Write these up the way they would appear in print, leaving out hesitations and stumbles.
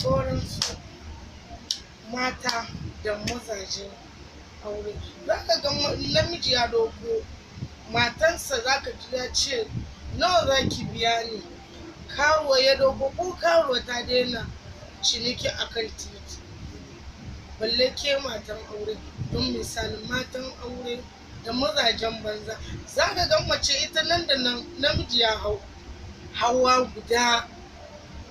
sauransu mata da mazajen aure. Za ka ga namiji ya doko matansa, za ka ji ya ce nawa za ki biya ni. Karuwa ya doko ko karuwa ta daina ciniki akan titi, balle ke matan aure. Don misali matan aure da mazajen banza, za ka ga mace ita nan da nan namiji ya hawa guda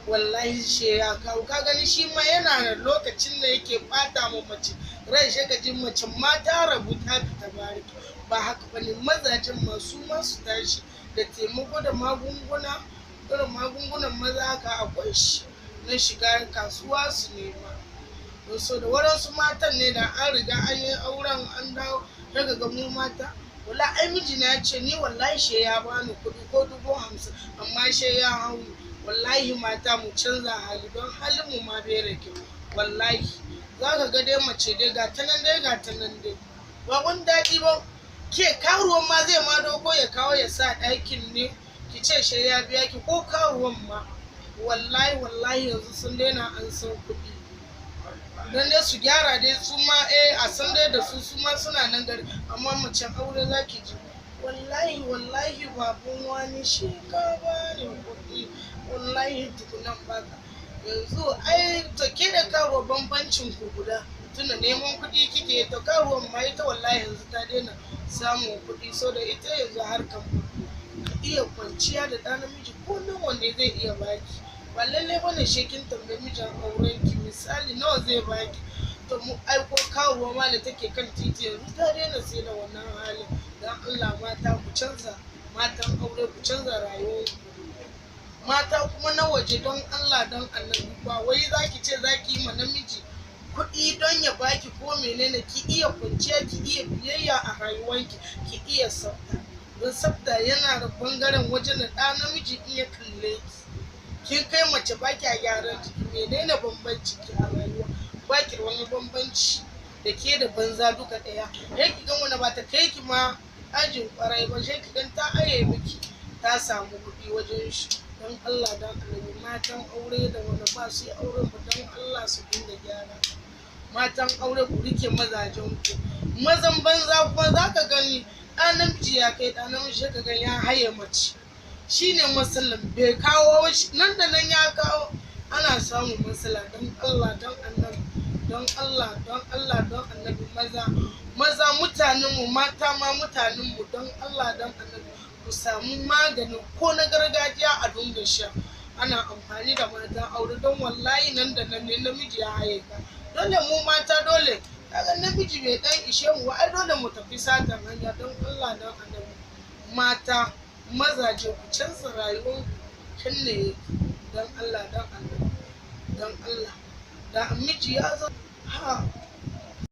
wallahi she ya kawo. Ka gani shi ma yana da lokacin da yake bata ma mace rai, shi ji mace mata rabu ta fita bariki. Ba haka bane, mazajen masu masu tashi da taimako da magunguna, irin magungunan maza haka akwai shi na shiga kasuwa su nema. Don so da waɗansu matan ne da an riga an yi auren an dawo, daga ga mu mata wala ai miji na ce ni wallahi she ya bani kuɗi ko 50,000 amma she ya hau. Wallahi mata mu canza hali, don halin mu ma bai rage. Wallahi za ka ga dai mace dai ga ta nan dai ba wani daɗi ba. Ke karuwan ma zai ma doko ya kawo ya sa ɗakin ne ki ce she ya biya ki, ko karuwan ma wallahi yanzu sun daina an san kuɗi don dai su gyara dai su ma a san dai da su ma suna nan gari. Amma macen aure za ki ji wallahi babun wani shi ka bani kuɗi, wallahi tukunan baka. Yanzu ai to ke da karuwa bambancin ku guda, tunda neman kuɗi kike, to karuwan ma ita wallahi yanzu ta daina samun kuɗi, so da ita yanzu harkan ka iya kwanciya da ɗan namiji ko nawa ne zai iya baki. Ba lallai bane shekin tambayi mijin auren ki misali nawa zai baki. To mu aiko karuwa ma da take kan titi yanzu ta daina sai da wannan halin. Dan Allah mata ku canza, matan aure ku canza rayuwar mata kuma na waje, don Allah don Annabi. Ba wai zaki ce zaki yi ma namiji kuɗi don ya baki ko menene, ki iya kwanciya, ki iya biyayya a rayuwanki, ki iya sabta. Don sabta yana da bangaren wajen da ɗa namiji in ya kalle kin kai mace baki a gyaran jiki, menene bambanci ki a rayuwa? Baki da wani bambanci da ke da banza duka ɗaya. Sai ki gan wani ba ta kai ki ma ajin kwarai ba, sai ki gan ta aye miki ta samu kuɗi wajen shi. Don Allah don Annabi matan aure da wanda ba su yi auren ba, don Allah su dinga gyara. Matan aure ku rike mazajen ku. Mazan banza kuma za ka gani ɗan namiji ya kai ɗan namiji, sai ka gan ya haye mace. Shine matsalan, bai kawo nan da nan ya kawo, ana samun matsala. Don Allah don Annabi, don Allah don Annabi, maza mutanen mu, mata ma mutanen mu, don Allah don Annabi ku samu magani ko na gargajiya a dunga sha. Ana amfani da matan aure, don wallahi nan da nan ne namiji ya haye ka. Dole mu mata dole kaga namiji bai dan ishe mu, ai dole mu tafi satan hanya. Don Allah don Annabi mata mazaje ku canza rayuwar kan ne, don Allah don Annabi, don Allah da miji ya zo